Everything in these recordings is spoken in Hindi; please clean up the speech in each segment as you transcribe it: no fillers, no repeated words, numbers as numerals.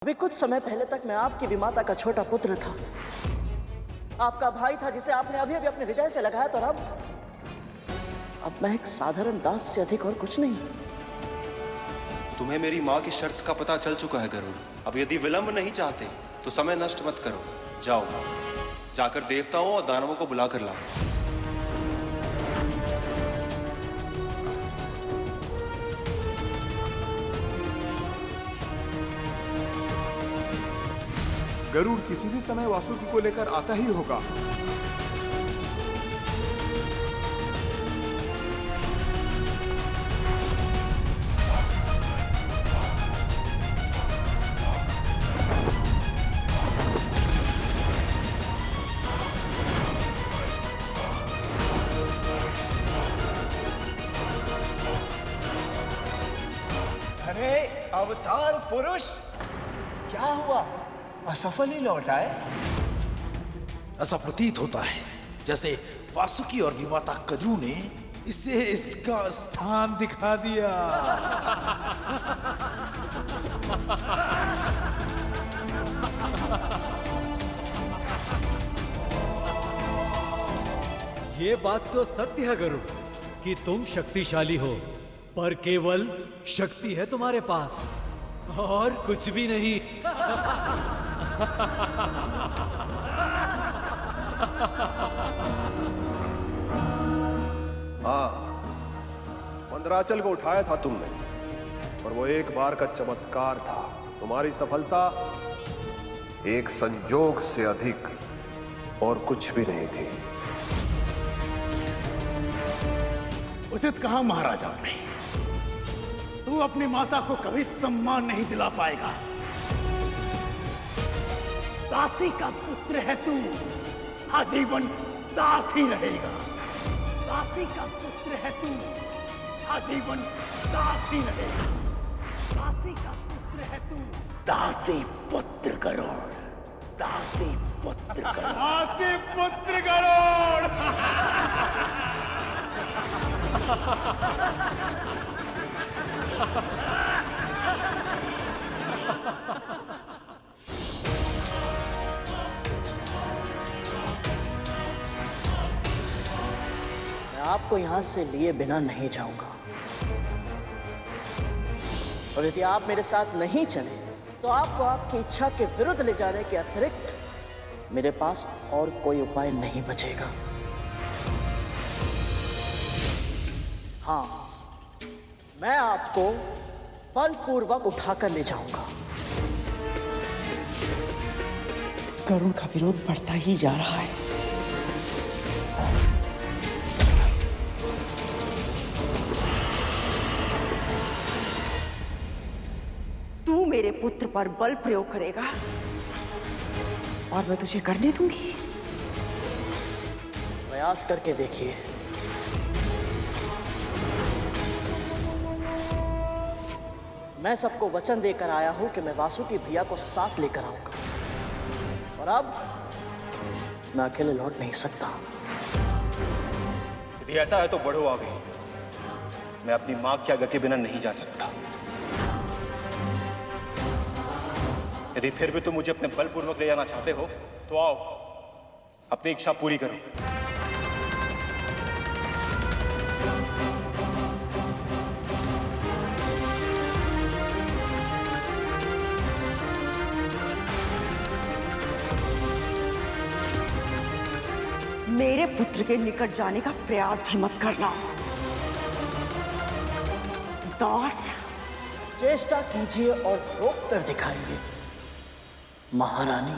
अभी कुछ समय पहले तक मैं आपकी विमाता का छोटा पुत्र था, आपका भाई था जिसे आपने अभी अभी अपने हृदय से लगाया, तो अब मैं एक साधारण दास से अधिक और कुछ नहीं। तुम्हें मेरी माँ की शर्त का पता चल चुका है गरुड़। अब यदि विलंब नहीं चाहते तो समय नष्ट मत करो। जाओ, जाकर देवताओं और दानवों को बुला कर लाओ। गरुड़ किसी भी समय वासुकी को लेकर आता ही होगा। अरे अवतार पुरुष, क्या हुआ? असफल ही लौट आए? ऐसा प्रतीत होता है जैसे वासुकी और विमाता कद्रू ने इसे इसका स्थान दिखा दिया। ये बात तो सत्य है गरुड़ कि तुम शक्तिशाली हो, पर केवल शक्ति है तुम्हारे पास और कुछ भी नहीं। हाँ, मंदराचल को उठाया था तुमने, और वो एक बार का चमत्कार था। तुम्हारी सफलता एक संजोग से अधिक और कुछ भी नहीं थी। उचित कहा महाराजा ने। तू अपनी माता को कभी सम्मान नहीं दिला पाएगा। दासी का पुत्र है तू, आजीवन दास ही रहेगा। दासी का पुत्र है तू, आजीवन दास ही रहेगा। दासी का पुत्र है तू, दासी पुत्र गरुड़, दासी पुत्र गरुड़, दासी पुत्र गरुड़। मैं आपको यहां से लिए बिना नहीं जाऊंगा, और यदि आप मेरे साथ नहीं चले तो आपको आपकी इच्छा के विरुद्ध ले जाने के अतिरिक्त मेरे पास और कोई उपाय नहीं बचेगा। हाँ, मैं आपको बलपूर्वक उठाकर ले जाऊंगा। गरुड़ का विरोध बढ़ता ही जा रहा है। तू मेरे पुत्र पर बल प्रयोग करेगा और मैं तुझे करने दूंगी। प्रयास करके देखिए। मैं सबको वचन देकर आया हूं कि मैं वासुकी भैया को साथ लेकर आऊंगा, और अब मैं अकेले लौट नहीं सकता। यदि ऐसा है तो बढ़ो आगे। मैं अपनी मां की आज्ञा के बिना नहीं जा सकता। यदि फिर भी तुम मुझे अपने बलपूर्वक ले जाना चाहते हो तो आओ, अपनी इच्छा पूरी करो। मेरे पुत्र के निकट जाने का प्रयास भी मत करना। दास, चेष्टा कीजिए और रोक कर दिखाइए महारानी।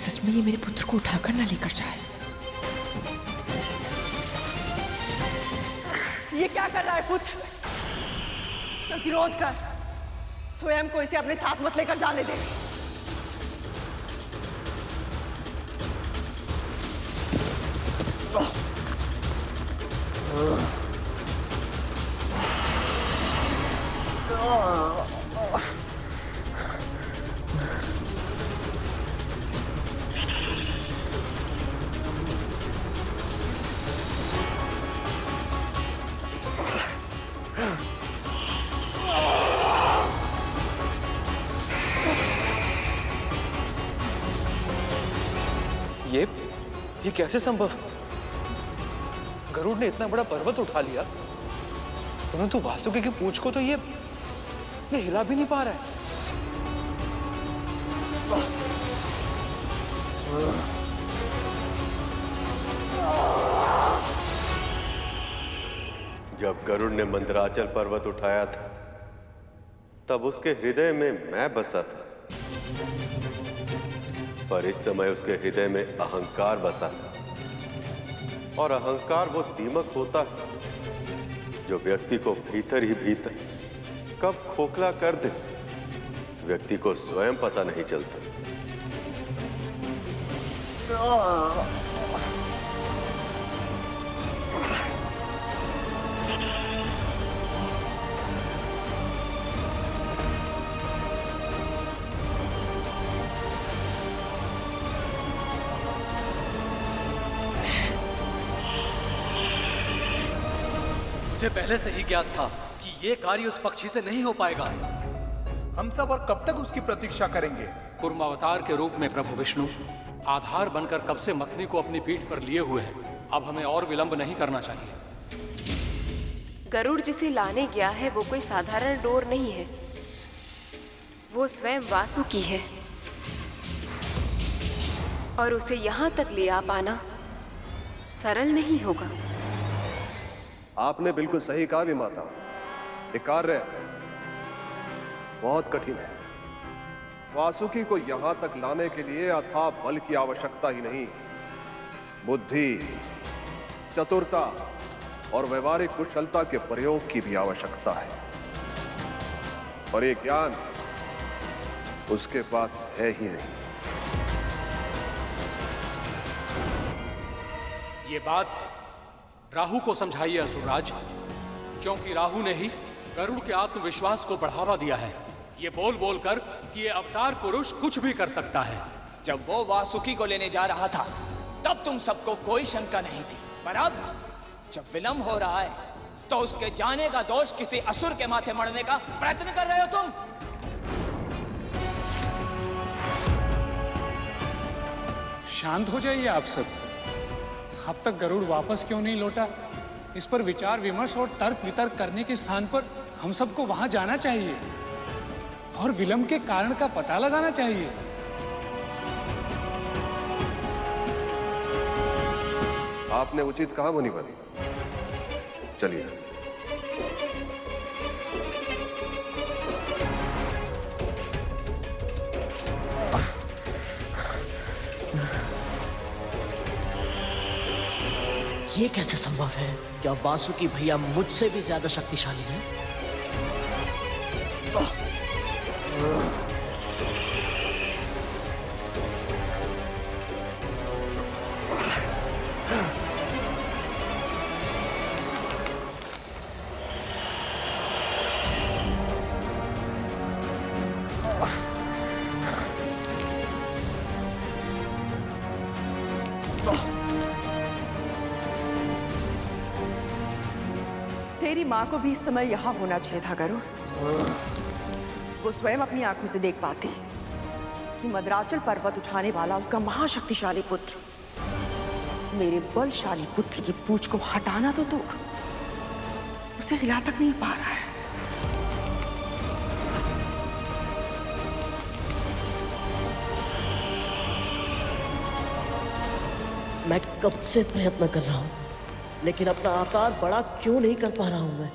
सच में ये मेरे पुत्र को उठाकर ना लेकर जाए। ये क्या कर रहा है पुत्र? प्रतिरोध कर, स्वयं को इसे अपने साथ मत लेकर जाने दे। ये कैसे संभव? गरुड़ ने इतना बड़ा पर्वत उठा लिया, परंतु वासुकी की पूंछ को तो ये हिला भी नहीं पा रहा है। जब गरुड़ ने मंदराचल पर्वत उठाया था, तब उसके हृदय में मैं बसा था, पर इस समय उसके हृदय में अहंकार बसा है। और अहंकार वो दीमक होता है जो व्यक्ति को भीतर ही भीतर कब खोखला कर दे, व्यक्ति को स्वयं पता नहीं चलता। मुझे पहले से ही ज्ञात था कि ये कार्य उस पक्षी से नहीं हो पाएगा। हम सब और कब तक उसकी प्रतीक्षा करेंगे? कूर्मावतार के रूप में प्रभु विष्णु आधार बनकर कब से मथनी को अपनी पीठ पर लिए हुए हैं। अब हमें और विलंब नहीं करना चाहिए। गरुड़ जिसे लाने गया है वो कोई साधारण डोर नहीं है, वो स्वयं वासुकी है, और उसे यहाँ तक ले आ पाना सरल नहीं होगा। आपने बिल्कुल सही कहा विमाता, ये कार्य बहुत कठिन है। वासुकी को यहां तक लाने के लिए अथाह बल की आवश्यकता ही नहीं, बुद्धि, चतुरता और व्यवहारिक कुशलता के प्रयोग की भी आवश्यकता है, और ये ज्ञान उसके पास है ही नहीं। ये बात राहु को समझाइए असुरराज, क्योंकि राहु ने ही गरुड़ के आत्मविश्वास को बढ़ावा दिया है, ये बोल बोल कर कि ये अवतार पुरुष कुछ भी कर सकता है। जब वो वासुकी को लेने जा रहा था तब तुम सबको कोई शंका नहीं थी, पर अब जब विलंब हो रहा है तो उसके जाने का दोष किसी असुर के माथे मढ़ने का प्रयत्न कर रहे हो तुम। शांत हो जाइए आप सब। अब तक गरुड़ वापस क्यों नहीं लौटा, इस पर विचार विमर्श और तर्क वितर्क करने के स्थान पर हम सबको वहां जाना चाहिए और विलंब के कारण का पता लगाना चाहिए। आपने उचित कहा मुनिवर, चलिए। ये कैसे संभव है? क्या वासुकी भैया मुझसे भी ज्यादा शक्तिशाली है? तेरी माँ को भी इस समय यहाँ होना चाहिए था गरुड़। वो स्वयं अपनी आंखों से देख पाती कि मंदराचल पर्वत उठाने वाला उसका महाशक्तिशाली पुत्र मेरे बलशाली पुत्र की पूंछ को हटाना तो दूर, उसे हिला तक नहीं पा रहा है। मैं कब से प्रयत्न कर रहा हूं, लेकिन अपना आकार बड़ा क्यों नहीं कर पा रहा हूं मैं?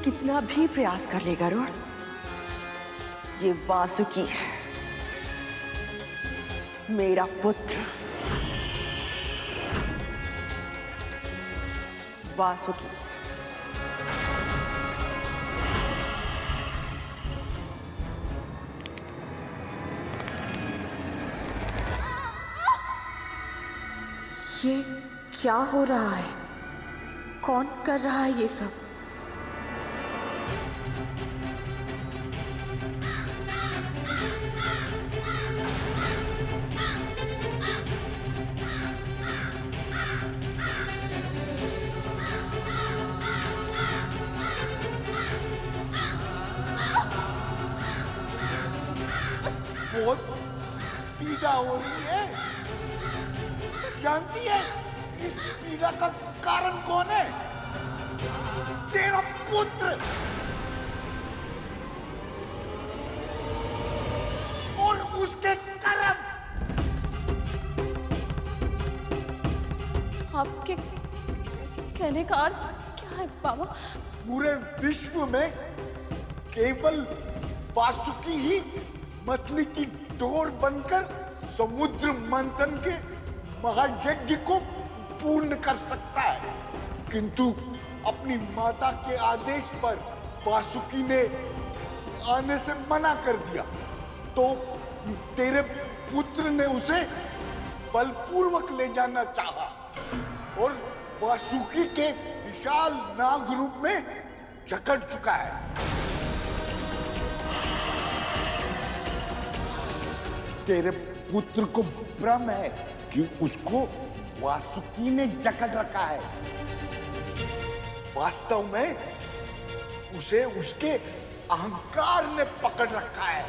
कितना भी प्रयास कर ले गरुड़, ये वासुकी है, मेरा पुत्र वासुकी। ये क्या हो रहा है? कौन कर रहा है ये सब? बहुत पीड़ा हो रही है। जानती है इस पीड़ा का कारण कौन है? तेरा पुत्र और उसके कर्म। आपके कहने का अर्थ क्या है बाबा? पूरे विश्व में केवल वासुकी ही मछली की डोर बनकर समुद्र मंथन के महायज्ञ को पूर्ण कर सकता है, किंतु अपनी माता के आदेश पर वासुकी ने आने से मना कर दिया, तो तेरे पुत्र ने उसे बलपूर्वक ले जाना चाहा और वासुकी के विशाल नाग रूप में जकड़ चुका है। तेरे पुत्र को भ्रम है कि उसको वासुकी ने जकड़ रखा है। वास्तव में उसे उसके अहंकार ने पकड़ रखा है।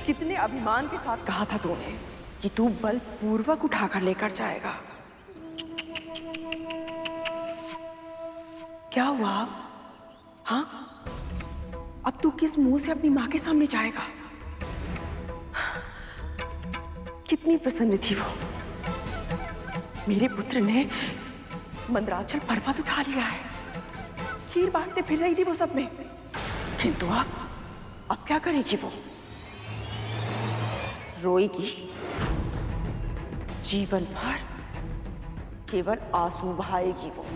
कितने अभिमान के साथ कहा था तूने कि तू बलपूर्वक उठाकर लेकर जाएगा। क्या हुआ? हाँ, अब तू किस मुंह से अपनी मां के सामने जाएगा? कितनी प्रसन्न थी वो। मेरे पुत्र ने मंदराचल पर्वत उठा लिया है, खीर बांटते फिर रही थी वो सब में, किंतु अब क्या करेगी वो? रोएगी जीवन भर, केवल आंसू बहाएगी वो।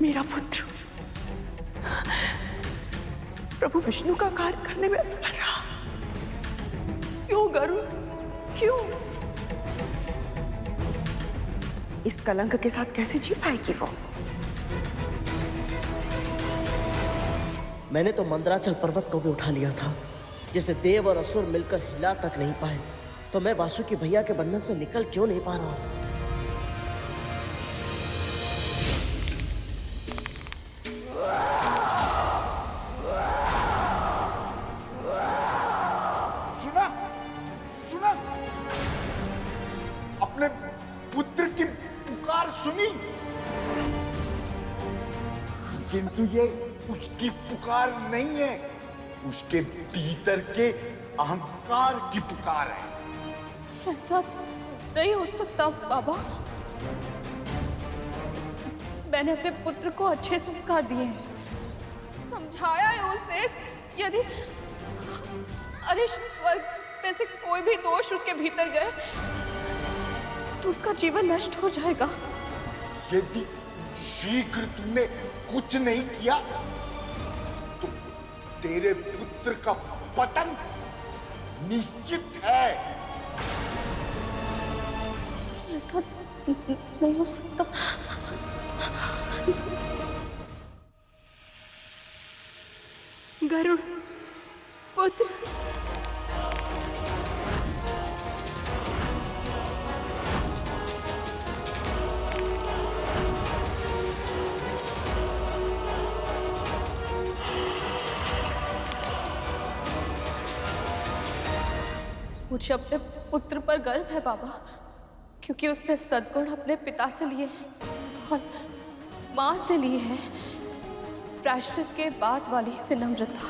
मेरा पुत्र प्रभु विष्णु का कार्य करने में असफल रहा। क्यों गरुड़, क्यों? इस कलंक के साथ कैसे जी पाएगी वो? मैंने तो मंदराचल पर्वत को भी उठा लिया था, जिसे देव और असुर मिलकर हिला तक नहीं पाए, तो मैं वासुकी भैया के बंधन से निकल क्यों नहीं पा रहा हूं? सुना, सुना, अपने पुत्र की पुकार सुनी, किंतु ये उसकी पुकार नहीं है, उसके भीतर के अहंकार की पुकार है। ऐसा नहीं हो सकता बाबा। मैंने अपने पुत्र को अच्छे संस्कार दिए हैं, समझाया है उसे, यदि अरिष्ट में से कोई भी दोष उसके भीतर गए तो उसका जीवन नष्ट हो जाएगा। यदि शीघ्र तुमने कुछ नहीं किया तो तेरे पुत्र का पतन निश्चित है। ऐसा नहीं हो सकता। गरुड़ पुत्र, मुझे अपने पुत्र पर गर्व है बाबा, क्योंकि उसने सद्गुण अपने पिता से लिए हैं और मां से लिए हैं। प्रायश्चित के बाद वाली विनम्रता,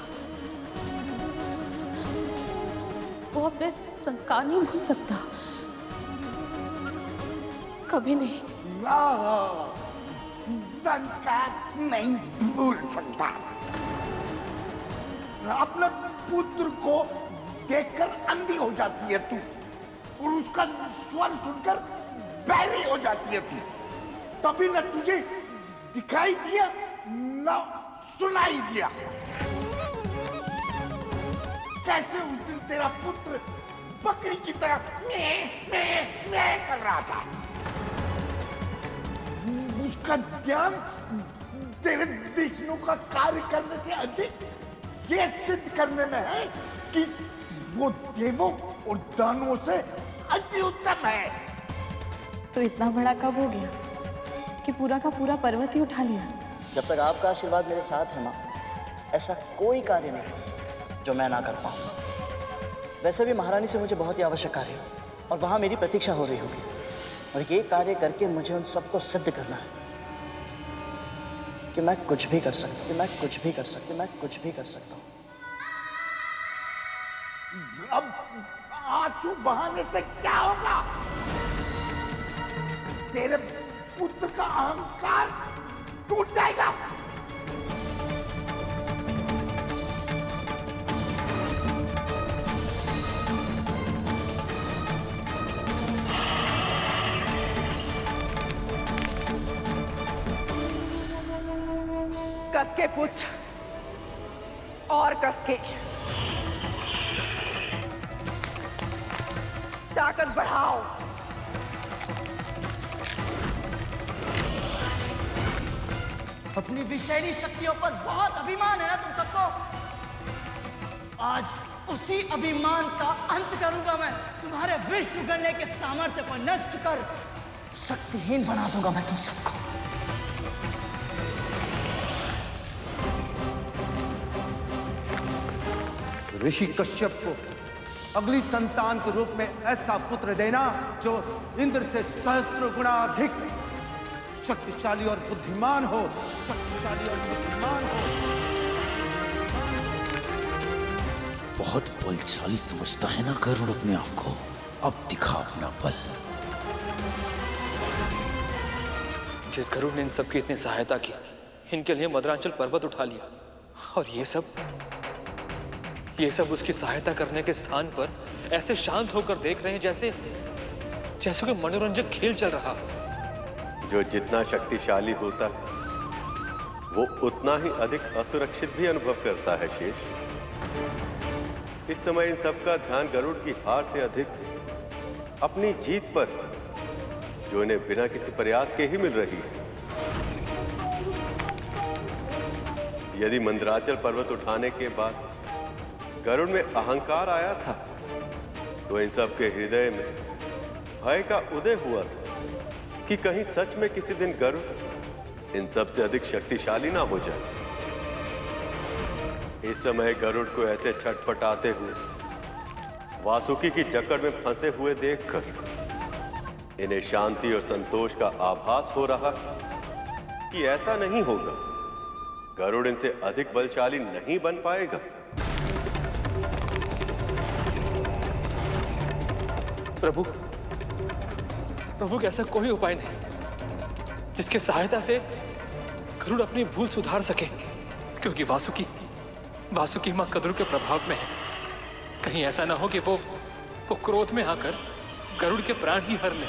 वो अपने संस्कार नहीं भूल सकता, कभी नहीं। संस्कार नहीं भूल सकता। अपने पुत्र को देखकर अंधी हो जाती है तू, और उसका स्वर सुनकर बैरी हो जाती है तू। तभी न तुझे दिखाई दिया न सुनाई दिया। कैसे उस दिन तेरा पुत्र बकरी की तरह मैं कर रहा था। उसका ध्यान तेरे विष्णु का कार्य करने से अधिक ये सिद्ध करने में है कि वो देवों और दानवों से अति उत्तम है। तो इतना बड़ा कब हो गया कि पूरा का पूरा पर्वत ही उठा लिया? जब तक आपका आशीर्वाद मेरे साथ है माँ, ऐसा कोई कार्य नहीं जो मैं ना कर पाऊँ। वैसे भी महारानी से मुझे बहुत ही आवश्यक कार्य है और वहाँ मेरी प्रतीक्षा हो रही होगी, और ये कार्य करके मुझे उन सबको सिद्ध करना है कि मैं कुछ भी कर सकता हूँ, मैं कुछ भी कर सकता हूँ। अब आंसू बहाने से क्या होगा? तेरे पुत्र का अहंकार टूट जाएगा। कसके पुत्र और कसके ताकत बढ़ाओ। अपनी विषैली शक्तियों पर बहुत अभिमान है ना तुम सबको। आज उसी अभिमान का अंत करूंगा मैं। तुम्हारे विश्व गणने के सामर्थ्य को नष्ट कर शक्तिहीन बना दूंगा मैं तुम सबको। ऋषि कश्यप को अगली संतान के रूप में ऐसा पुत्र देना जो इंद्र से सहस्त्र गुणा अधिक शक्तिशाली और बुद्धिमान हो, शक्तिशाली और बुद्धिमान हो। बहुत बलशाली समझता है ना गरुड़ अपने आप को। अब दिखा अपना बल। जिस गरुड़ ने इन सबकी इतनी सहायता की, इनके लिए मद्रांचल पर्वत उठा लिया, और ये सब उसकी सहायता करने के स्थान पर ऐसे शांत होकर देख रहे हैं जैसे कोई मनोरंजक खेल चल रहा। जो जितना शक्तिशाली होता है वो उतना ही अधिक असुरक्षित भी अनुभव करता है शेष। इस समय इन सबका ध्यान गरुड़ की हार से अधिक अपनी जीत पर, जो इन्हें बिना किसी प्रयास के ही मिल रही है। यदि मंदराचल पर्वत उठाने के बाद गरुड़ में अहंकार आया था, तो इन सब के हृदय में भय का उदय हुआ था कि कहीं सच में किसी दिन गरुड़ इन सब से अधिक शक्तिशाली ना हो जाए। इस समय गरुड़ को ऐसे छटपटाते हुए, वासुकी की जकड़ में फंसे हुए देखकर इन्हें शांति और संतोष का आभास हो रहा कि ऐसा नहीं होगा, गरुड़ इनसे अधिक बलशाली नहीं बन पाएगा। प्रभु कैसा कोई उपाय नहीं जिसके सहायता से गरुड़ अपनी भूल सुधार सके, क्योंकि वासुकी मां कद्रू के प्रभाव में है। कहीं ऐसा ना हो कि वो क्रोध में आकर गरुड़ के प्राण ही हर ले।